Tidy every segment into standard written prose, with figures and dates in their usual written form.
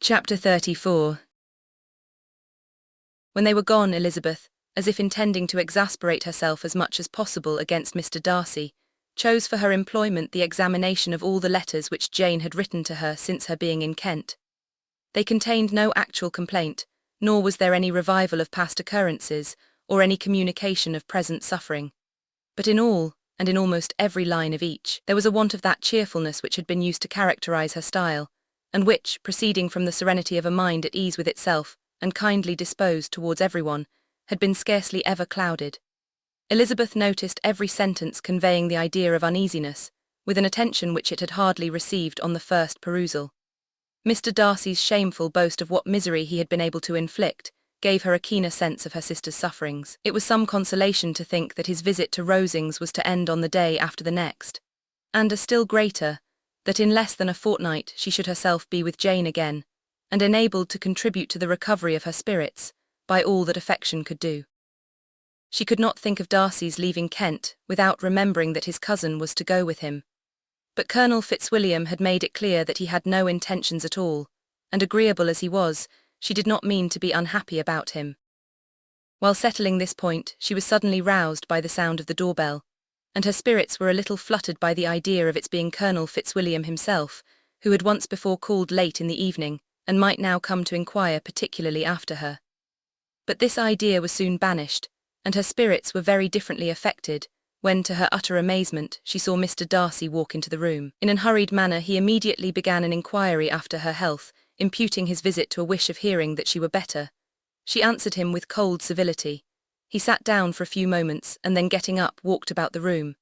Chapter 34. When they were gone, Elizabeth, as if intending to exasperate herself as much as possible against Mr. Darcy, chose for her employment the examination of all the letters which Jane had written to her since her being in Kent. They contained no actual complaint, nor was there any revival of past occurrences, or any communication of present suffering. But in all, and in almost every line of each, there was a want of that cheerfulness which had been used to characterize her style, and which, proceeding from the serenity of a mind at ease with itself, and kindly disposed towards everyone, had been scarcely ever clouded. Elizabeth noticed every sentence conveying the idea of uneasiness, with an attention which it had hardly received on the first perusal. Mr. Darcy's shameful boast of what misery he had been able to inflict gave her a keener sense of her sister's sufferings. It was some consolation to think that his visit to Rosings was to end on the day after the next, and a still greater, that in less than a fortnight she should herself be with Jane again, and enabled to contribute to the recovery of her spirits, by all that affection could do. She could not think of Darcy's leaving Kent without remembering that his cousin was to go with him. But Colonel Fitzwilliam had made it clear that he had no intentions at all, and agreeable as he was, she did not mean to be unhappy about him. While settling this point, she was suddenly roused by the sound of the doorbell, and her spirits were a little fluttered by the idea of its being Colonel Fitzwilliam himself, who had once before called late in the evening, and might now come to inquire particularly after her. But this idea was soon banished, and her spirits were very differently affected, when, to her utter amazement, she saw Mr. Darcy walk into the room. In an hurried manner he immediately began an inquiry after her health, imputing his visit to a wish of hearing that she were better. She answered him with cold civility. He sat down for a few moments, and then getting up walked about the room.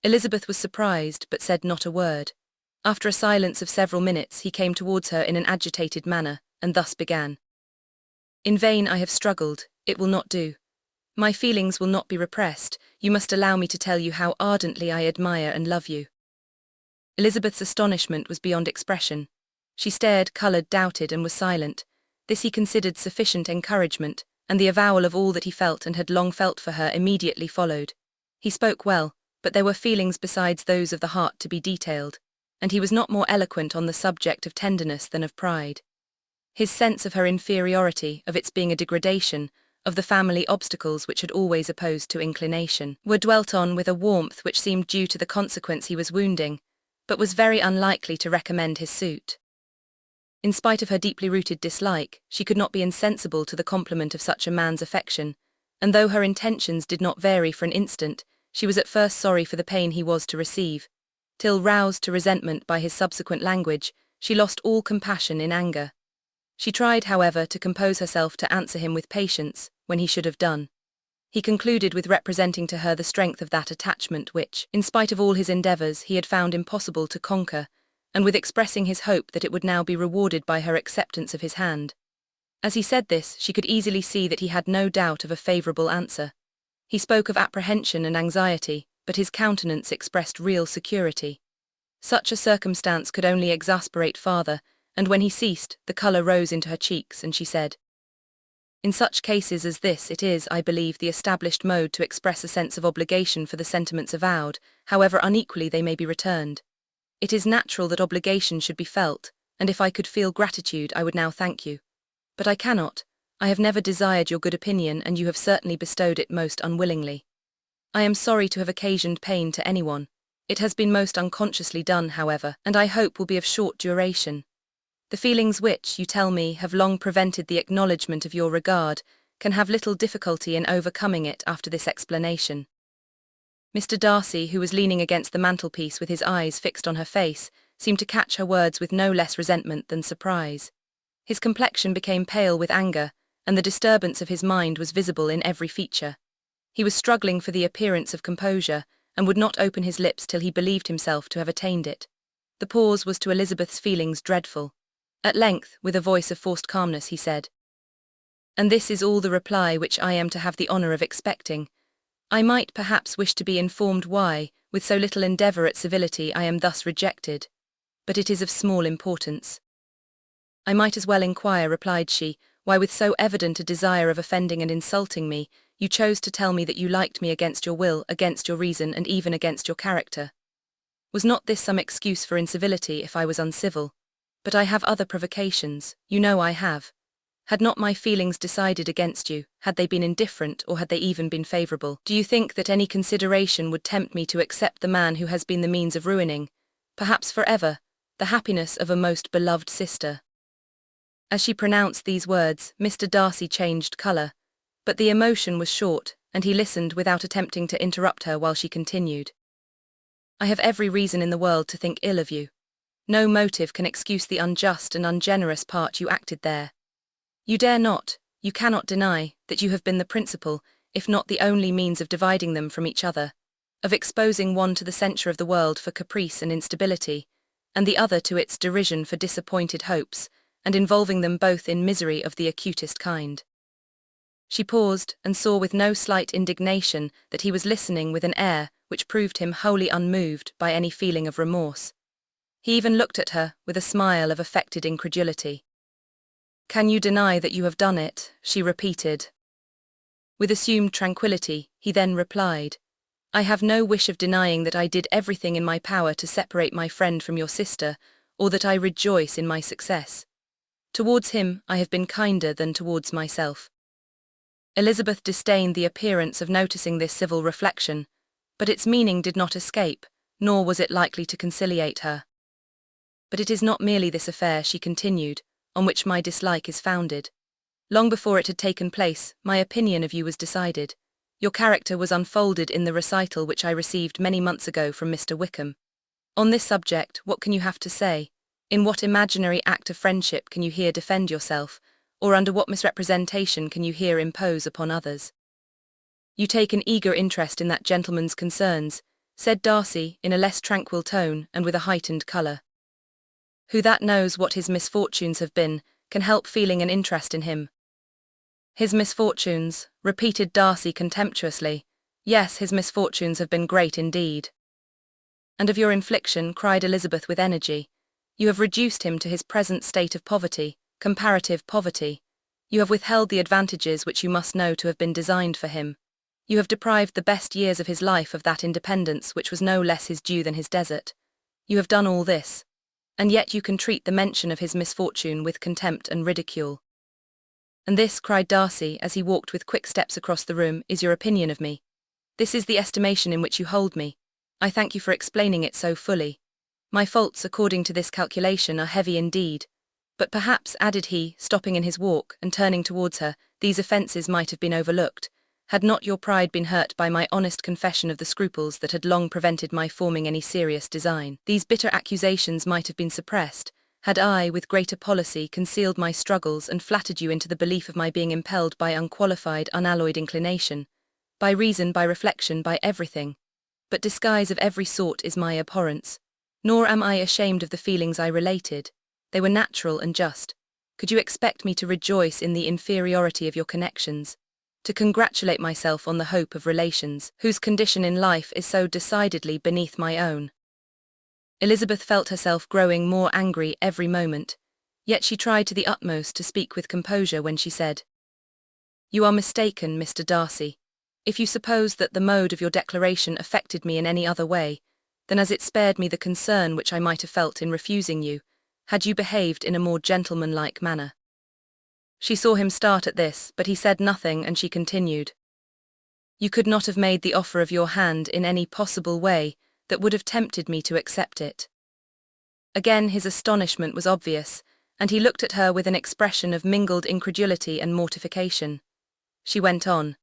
Elizabeth was surprised, but said not a word. After a silence of several minutes he came towards her in an agitated manner, and thus began. "In vain I have struggled, it will not do. My feelings will not be repressed, you must allow me to tell you how ardently I admire and love you." Elizabeth's astonishment was beyond expression. She stared, coloured, doubted, and was silent. This he considered sufficient encouragement, and the avowal of all that he felt and had long felt for her immediately followed. He spoke well, but there were feelings besides those of the heart to be detailed, and he was not more eloquent on the subject of tenderness than of pride. His sense of her inferiority, of its being a degradation, of the family obstacles which had always opposed to inclination, were dwelt on with a warmth which seemed due to the consequence he was wounding, but was very unlikely to recommend his suit. In spite of her deeply rooted dislike, she could not be insensible to the compliment of such a man's affection, and though her intentions did not vary for an instant, she was at first sorry for the pain he was to receive, till, roused to resentment by his subsequent language, she lost all compassion in anger. She tried, however, to compose herself to answer him with patience, when he should have done. He concluded with representing to her the strength of that attachment which, in spite of all his endeavours, he had found impossible to conquer, and with expressing his hope that it would now be rewarded by her acceptance of his hand. As he said this, she could easily see that he had no doubt of a favourable answer. He spoke of apprehension and anxiety, but his countenance expressed real security. Such a circumstance could only exasperate farther, and when he ceased, the colour rose into her cheeks, and she said, "In such cases as this it is, I believe, the established mode to express a sense of obligation for the sentiments avowed, however unequally they may be returned. It is natural that obligation should be felt, and if I could feel gratitude I would now thank you. But I cannot. I have never desired your good opinion, and you have certainly bestowed it most unwillingly. I am sorry to have occasioned pain to anyone. It has been most unconsciously done, however, and I hope will be of short duration. The feelings which, you tell me, have long prevented the acknowledgement of your regard, can have little difficulty in overcoming it after this explanation." Mr. Darcy, who was leaning against the mantelpiece with his eyes fixed on her face, seemed to catch her words with no less resentment than surprise. His complexion became pale with anger, and the disturbance of his mind was visible in every feature. He was struggling for the appearance of composure, and would not open his lips till he believed himself to have attained it. The pause was to Elizabeth's feelings dreadful. At length, with a voice of forced calmness, he said, "And this is all the reply which I am to have the honour of expecting. I might perhaps wish to be informed why, with so little endeavour at civility, I am thus rejected, but it is of small importance." "I might as well inquire," replied she, "why with so evident a desire of offending and insulting me, you chose to tell me that you liked me against your will, against your reason, and even against your character. Was not this some excuse for incivility if I was uncivil? But I have other provocations, you know I have. Had not my feelings decided against you, had they been indifferent or had they even been favourable, do you think that any consideration would tempt me to accept the man who has been the means of ruining, perhaps forever, the happiness of a most beloved sister? As she pronounced these words, Mr. Darcy changed colour, but the emotion was short, and he listened without attempting to interrupt her while she continued. I have every reason in the world to think ill of you. No motive can excuse the unjust and ungenerous part you acted there. You dare not, you cannot deny, that you have been the principal, if not the only means of dividing them from each other, of exposing one to the censure of the world for caprice and instability, and the other to its derision for disappointed hopes, and involving them both in misery of the acutest kind. She paused, and saw with no slight indignation that he was listening with an air which proved him wholly unmoved by any feeling of remorse. He even looked at her with a smile of affected incredulity. "Can you deny that you have done it?" she repeated. With assumed tranquillity, he then replied, "I have no wish of denying that I did everything in my power to separate my friend from your sister, or that I rejoice in my success. Towards him I have been kinder than towards myself." Elizabeth disdained the appearance of noticing this civil reflection, but its meaning did not escape, nor was it likely to conciliate her. "But it is not merely this affair," she continued, "on which my dislike is founded. Long before it had taken place, my opinion of you was decided. Your character was unfolded in the recital which I received many months ago from Mr. Wickham. On this subject, what can you have to say? In what imaginary act of friendship can you here defend yourself, or under what misrepresentation can you here impose upon others?" "You take an eager interest in that gentleman's concerns," said Darcy in a less tranquil tone and with a heightened colour. "Who that knows what his misfortunes have been, can help feeling an interest in him?" "His misfortunes," repeated Darcy contemptuously. "Yes, his misfortunes have been great indeed." "And of your infliction," cried Elizabeth with energy. "You have reduced him to his present state of poverty, comparative poverty. You have withheld the advantages which you must know to have been designed for him. You have deprived the best years of his life of that independence which was no less his due than his desert. You have done all this, and yet you can treat the mention of his misfortune with contempt and ridicule. And this," cried Darcy, as he walked with quick steps across the room, "is your opinion of me. This is the estimation in which you hold me. I thank you for explaining it so fully. My faults, according to this calculation, are heavy indeed. But perhaps," added he, stopping in his walk and turning towards her, "these offences might have been overlooked, had not your pride been hurt by my honest confession of the scruples that had long prevented my forming any serious design. These bitter accusations might have been suppressed, had I, with greater policy, concealed my struggles and flattered you into the belief of my being impelled by unqualified, unalloyed inclination, by reason, by reflection, by everything. But disguise of every sort is my abhorrence. Nor am I ashamed of the feelings I related. They were natural and just. Could you expect me to rejoice in the inferiority of your connections, to congratulate myself on the hope of relations, whose condition in life is so decidedly beneath my own?" Elizabeth felt herself growing more angry every moment, yet she tried to the utmost to speak with composure when she said, "You are mistaken, Mr. Darcy. If you suppose that the mode of your declaration affected me in any other way, then as it spared me the concern which I might have felt in refusing you, had you behaved in a more gentlemanlike manner." She saw him start at this, but he said nothing, and she continued, "You could not have made the offer of your hand in any possible way that would have tempted me to accept it." Again his astonishment was obvious, and he looked at her with an expression of mingled incredulity and mortification. She went on,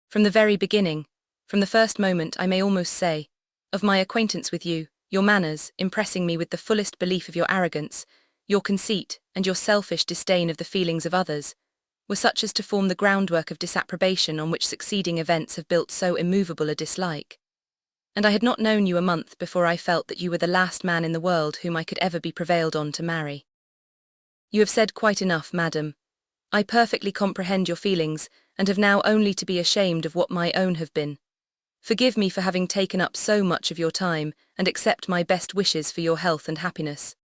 "From the very beginning, from the first moment, I may almost say, of my acquaintance with you, your manners, impressing me with the fullest belief of your arrogance, your conceit, and your selfish disdain of the feelings of others, were such as to form the groundwork of disapprobation on which succeeding events have built so immovable a dislike. And I had not known you a month before I felt that you were the last man in the world whom I could ever be prevailed on to marry. You have said quite enough, madam. I perfectly comprehend your feelings, and have now only to be ashamed of what my own have been. Forgive me for having taken up so much of your time, and accept my best wishes for your health and happiness."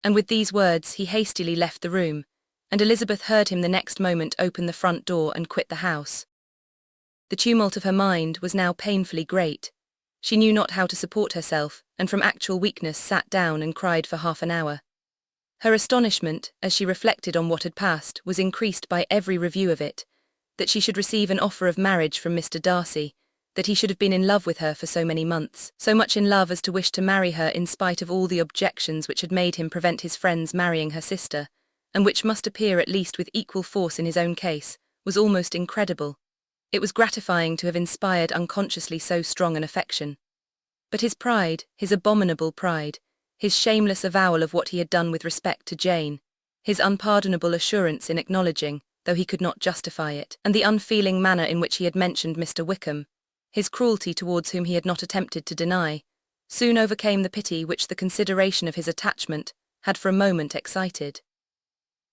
And with these words he hastily left the room, and Elizabeth heard him the next moment open the front door and quit the house. The tumult of her mind was now painfully great. She knew not how to support herself, and from actual weakness sat down and cried for half an hour. Her astonishment, as she reflected on what had passed, was increased by every review of it, that she should receive an offer of marriage from Mr. Darcy, that he should have been in love with her for so many months, so much in love as to wish to marry her in spite of all the objections which had made him prevent his friends marrying her sister, and which must appear at least with equal force in his own case, was almost incredible. It was gratifying to have inspired unconsciously so strong an affection. But his pride, his abominable pride, his shameless avowal of what he had done with respect to Jane, his unpardonable assurance in acknowledging, though he could not justify it, and the unfeeling manner in which he had mentioned Mr. Wickham, his cruelty towards whom he had not attempted to deny, soon overcame the pity which the consideration of his attachment had for a moment excited.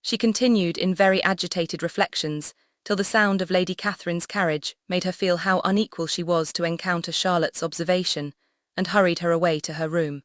She continued in very agitated reflections, till the sound of Lady Catherine's carriage made her feel how unequal she was to encounter Charlotte's observation, and hurried her away to her room.